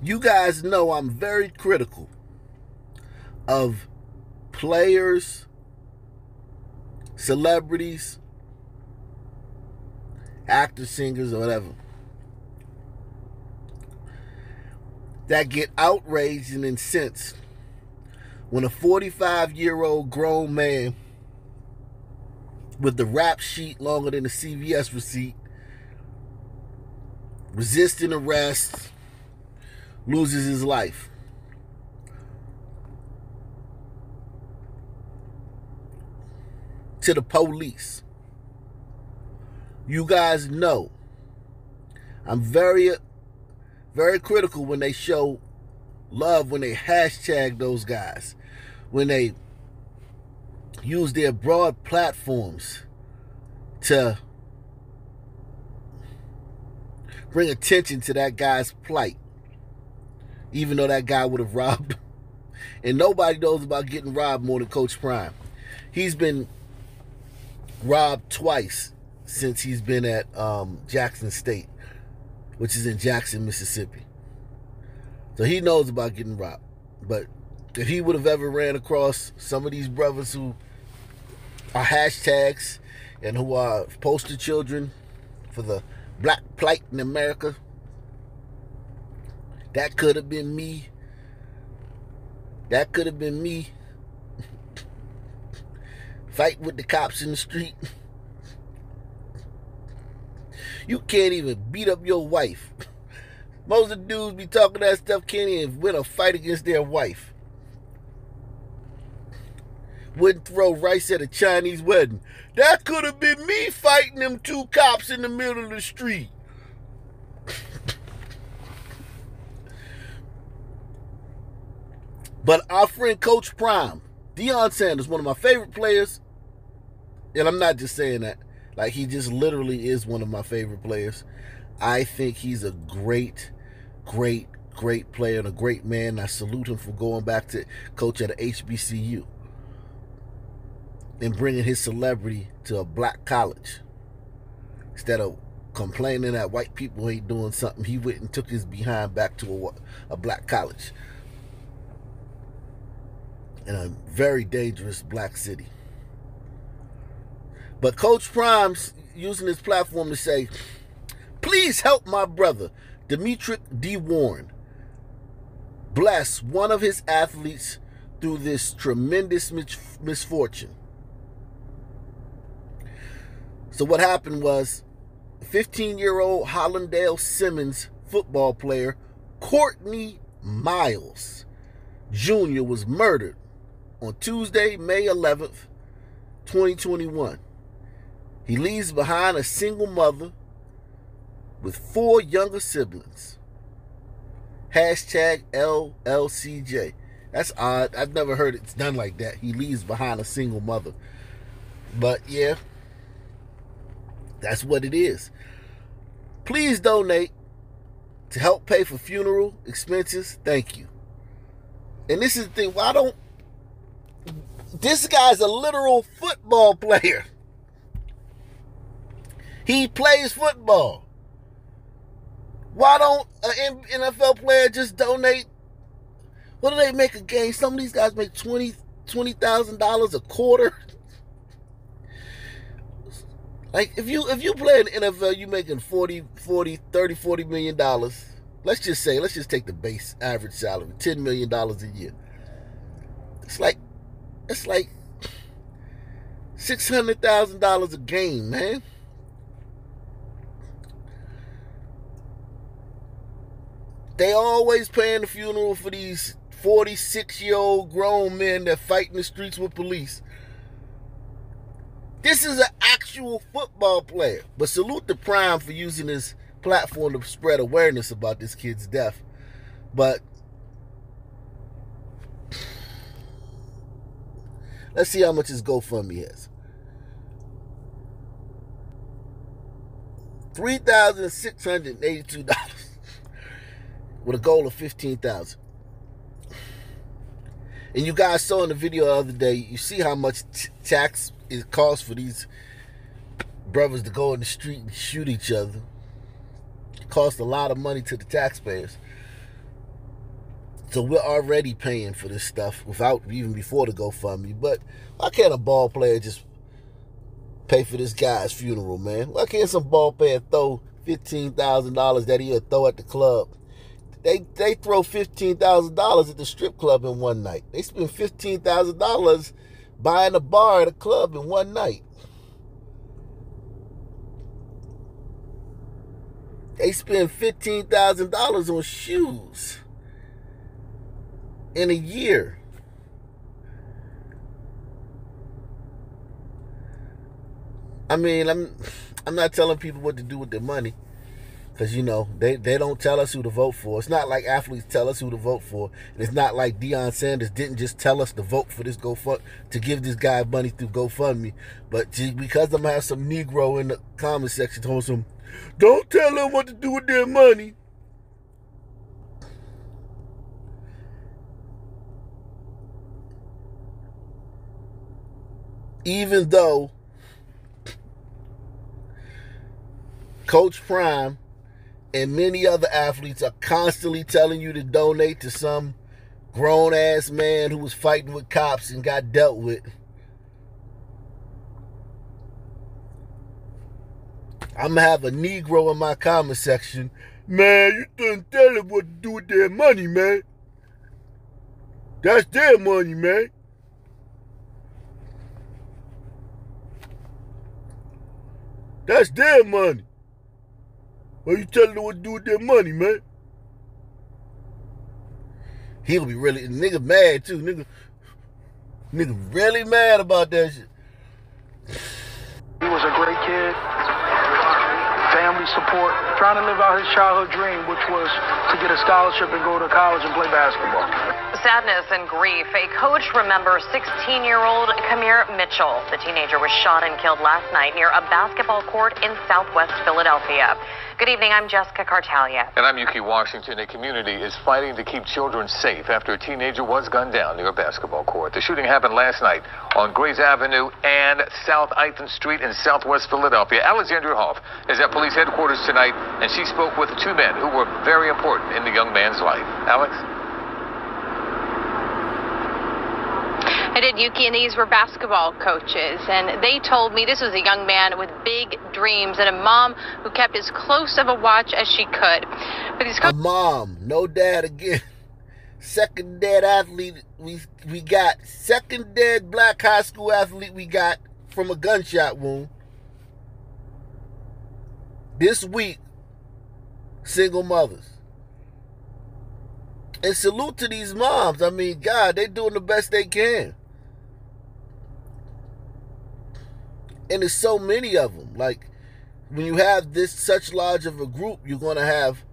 You guys know I'm very critical of players, celebrities, actors, singers, or whatever, that get outraged and incensed when a 45-year-old grown man with the rap sheet longer than the CVS receipt, resisting arrest, loses his life. To the police. You guys know I'm very, very critical when they show love, when they hashtag those guys, when they use their broad platforms to bring attention to that guy's plight, even though that guy would have robbed him. And nobody knows about getting robbed more than Coach Prime. He's been robbed twice since he's been at Jackson State, which is in Jackson, Mississippi. So he knows about getting robbed. But if he would have ever ran across some of these brothers who are hashtags and who are poster children for the black plight in America, that could have been me. That could have been me. Fight with the cops in the street. You can't even beat up your wife. Most of the dudes be talking that stuff, can't even win a fight against their wife. Wouldn't throw rice at a Chinese wedding. That could have been me fighting them two cops in the middle of the street. But our friend Coach Prime, Deion Sanders, one of my favorite players, and I'm not just saying that, like he just literally is one of my favorite players. I think he's a great player and a great man. I salute him for going back to coach at a HBCU and bringing his celebrity to a black college. Instead of complaining that white people ain't doing something, he went and took his behind back to a black college in a very dangerous black city. But Coach Prime's using his platform to say, please help my brother, Demetric D. Warren, bless one of his athletes through this tremendous misfortune. So what happened was 15-year-old Hollandale Simmons football player Courtney Miles Jr. was murdered on Tuesday, May 11th, 2021. He leaves behind a single mother with 4 younger siblings. Hashtag LLCJ. That's odd. I've never heard it's done like that. He leaves behind a single mother. But yeah, that's what it is. Please donate to help pay for funeral expenses. Thank you. And this is the thing. Why don't... This guy's a literal football player. He plays football. Why don't an NFL player just donate? What do they make a game? Some of these guys make $20,000 a quarter. Like if you play in the NFL, you making $40 million. Let's just take the base average salary, $10 million a year. It's like $600,000 a game, man. They always paying the funeral for these 46-year-old grown men that fight in the streets with police. This is an actual football player. But salute to Prime for using his platform to spread awareness about this kid's death. But let's see how much his GoFundMe has. $3,682 with a goal of $15,000. And you guys saw in the video the other day, you see how much tax it costs for these brothers to go in the street and shoot each other. It costs a lot of money to the taxpayers. So we're already paying for this stuff without even before the GoFundMe. But why can't a ball player just pay for this guy's funeral, man? Why can't some ball player throw $15,000 that he'll throw at the club? They throw $15,000 at the strip club in one night. They spend $15,000 buying a bar at a club in one night. They spend $15,000 on shoes in a year. I mean, I'm not telling people what to do with their money, because, you know, they don't tell us who to vote for. It's not like athletes tell us who to vote for. And it's not like Deion Sanders didn't just tell us to vote for this GoFundMe, to give this guy money through GoFundMe. But because I'm going to have some Negro in the comment section telling him, don't tell them what to do with their money. Even though Coach Prime and many other athletes are constantly telling you to donate to some grown-ass man who was fighting with cops and got dealt with, I'm going to have a Negro in my comment section. Man, you didn't tell them what to do with their money, man. That's their money, man. That's their money. Why you telling them what to do with their money, man? He'll be really, nigga mad too. Nigga really mad about that shit. He was a great kid. Family support, trying to live out his childhood dream, which was to get a scholarship and go to college and play basketball. Sadness and grief. A coach remembers 16-year-old Kamir Mitchell. The teenager was shot and killed last night near a basketball court in southwest Philadelphia. Good evening, I'm Jessica Cartalia. And I'm Yuki Washington. A community is fighting to keep children safe after a teenager was gunned down near a basketball court. The shooting happened last night on Grays Avenue and South Eighth Street in southwest Philadelphia. Alexandria Hoff is at police headquarters tonight, and she spoke with two men who were very important in the young man's life. Alex? I did, Yuki, and these were basketball coaches, and they told me this was a young man with big dreams and a mom who kept as close of a watch as she could. But these a mom, no dad again. Second dead athlete we got. Second dead black high school athlete we got from a gunshot wound. This week, single mothers. And salute to these moms. I mean, God, they're doing the best they can. And there's so many of them. Like, when you have this such large of a group, you're going to have,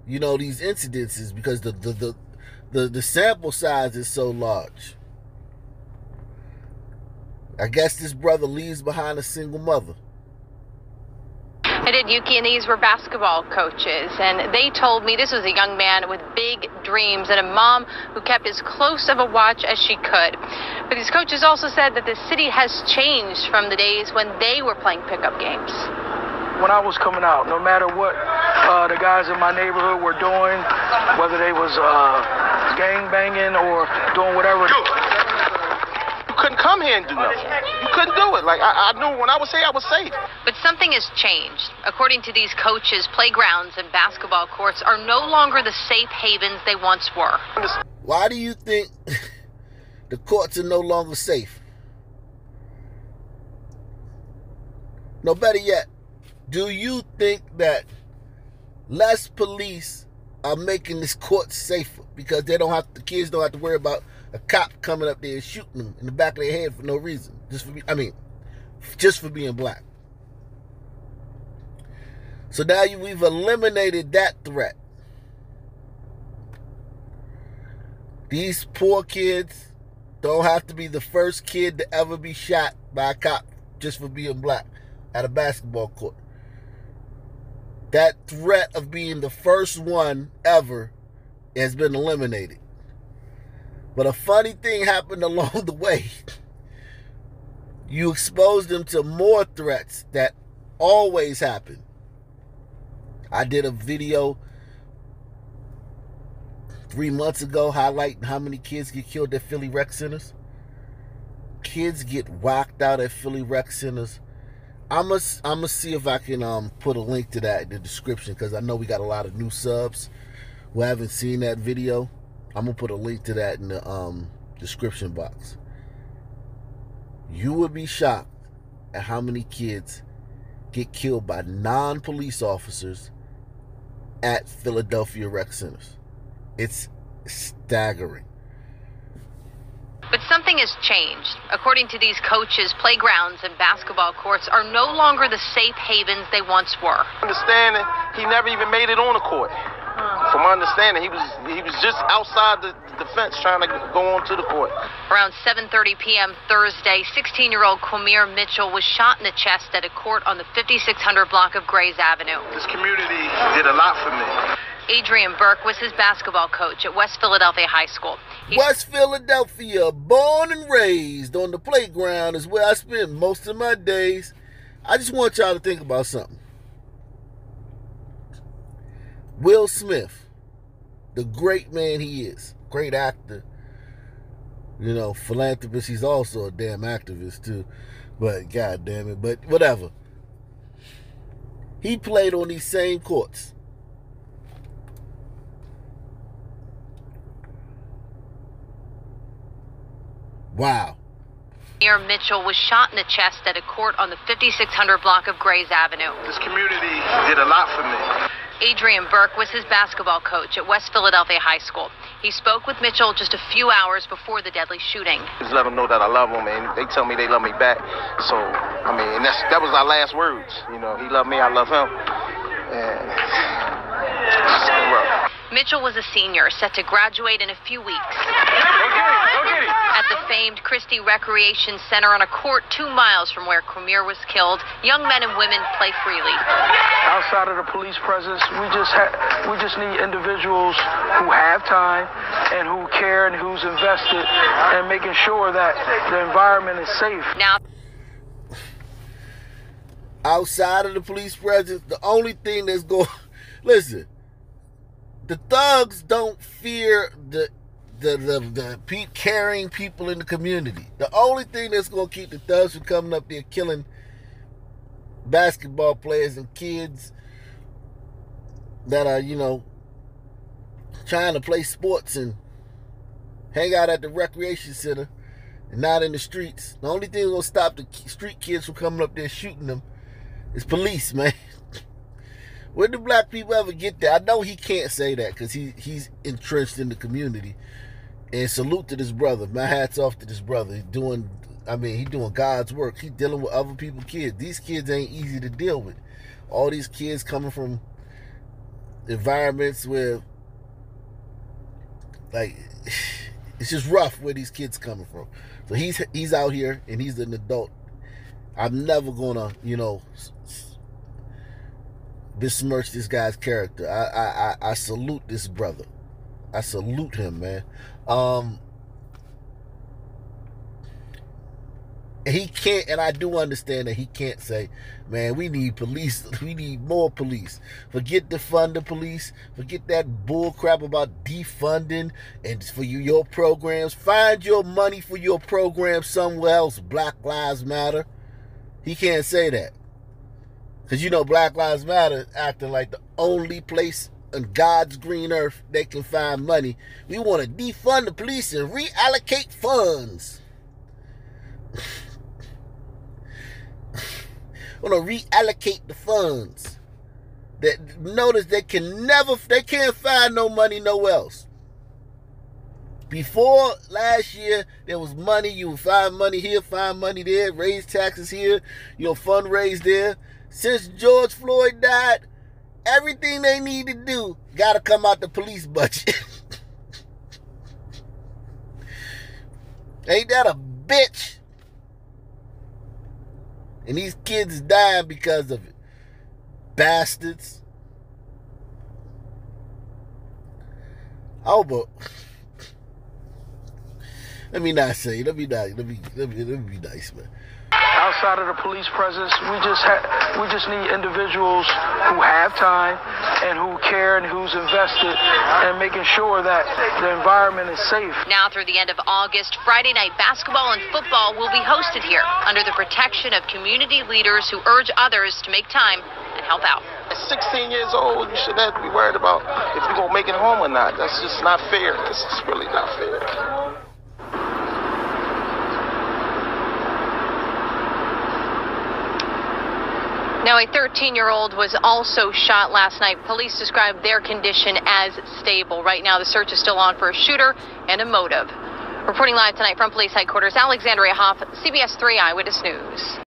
you know, these incidences because the sample size is so large. I guess this brother leaves behind a single mother. I did, Yuki, and these were basketball coaches, and they told me this was a young man with big dreams and a mom who kept as close of a watch as she could. But these coaches also said that the city has changed from the days when they were playing pickup games. When I was coming out, no matter what the guys in my neighborhood were doing, whether they was gang banging or doing whatever, you couldn't come here and do nothing. You couldn't do it. Like, I knew when I was safe, I was safe. But something has changed. According to these coaches, playgrounds and basketball courts are no longer the safe havens they once were. Why do you think the courts are no longer safe? No, better yet, do you think that less police are making this court safer because the kids don't have to worry about a cop coming up there and shooting them in the back of their head for no reason, just for being black? So now we've eliminated that threat. These poor kids don't have to be the first kid to ever be shot by a cop just for being black at a basketball court. That threat of being the first one ever has been eliminated. But a funny thing happened along the way. You exposed them to more threats that always happen. I did a video 3 months ago, highlighting how many kids get killed at Philly rec centers. Kids get whacked out at Philly rec centers. I'm gonna see if I can put a link to that in the description, because I know we got a lot of new subs who haven't seen that video. I'm gonna put a link to that in the description box. You would be shocked at how many kids get killed by non-police officers at Philadelphia rec centers. It's staggering. But something has changed. According to these coaches, playgrounds and basketball courts are no longer the safe havens they once were. Understanding, he never even made it on the court. From my understanding, he was just outside the fence trying to go onto the court. Around 7:30 p.m. Thursday, 16-year-old Quamir Mitchell was shot in the chest at a court on the 5600 block of Grays Avenue. This community did a lot for me. Adrian Burke was his basketball coach at West Philadelphia High School. West Philadelphia, born and raised on the playground, is where I spend most of my days. I just want y'all to think about something. Will Smith, the great man he is, great actor, philanthropist. He's also a damn activist too, but god damn it, but whatever. He played on these same courts. Wow. Quamir Mitchell was shot in the chest at a court on the 5600 block of Grays Avenue. This community did a lot for me. Adrian Burke was his basketball coach at West Philadelphia High School. He spoke with Mitchell just a few hours before the deadly shooting. Just let them know that I love them, and they tell me they love me back. So, and that was our last words. He loved me, I love him. And Mitchell was a senior, set to graduate in a few weeks. At the famed Christie Recreation Center on a court 2 miles from where Quamir was killed, young men and women play freely. Outside of the police presence, we just need individuals who have time and who care and who's invested in making sure that the environment is safe. Now, outside of the police presence, the only thing that's going... Listen, the thugs don't fear the caring people in the community. The only thing that's going to keep the thugs from coming up there killing basketball players and kids that are, trying to play sports and hang out at the recreation center and not in the streets. The only thing that's going to stop the street kids from coming up there shooting them is police, man. Where do black people ever get that? I know he can't say that because he's entrenched in the community. And salute to this brother. My hat's off to this brother. He's doing God's work. He's dealing with other people's kids. These kids ain't easy to deal with. All these kids coming from environments where, it's just rough where these kids coming from. So he's out here and he's an adult. I'm never gonna, besmirch this guy's character. I salute this brother. I salute him, man. He can't, and I do understand that he can't say, man, we need police, we need more police. Forget defund the police. Forget that bull crap about defunding and for your programs. Find your money for your program somewhere else. Black Lives Matter. He can't say that. Because Black Lives Matter acting like the only place on God's green earth they can find money. We want to defund the police and reallocate funds. We want to reallocate the funds. That notice they can't find no money nowhere else. Before last year, there was money. You would find money here, find money there, raise taxes here, fundraise there. Since George Floyd died, everything they need to do got to come out the police budget. Ain't that a bitch? And these kids is dying because of it. Bastards. Oh, but let me not say. Let me be nice, man. outside of the police presence. We just need individuals who have time and who care and who's invested in making sure that the environment is safe. Now through the end of August, Friday night basketball and football will be hosted here under the protection of community leaders who urge others to make time and help out. At 16 years old, you shouldn't have to be worried about if you're going to make it home or not. That's just not fair. This is really not fair. Now, a 13-year-old was also shot last night. Police described their condition as stable. Right now, the search is still on for a shooter and a motive. Reporting live tonight from police headquarters, Alexandria Hoff, CBS 3 Eyewitness News.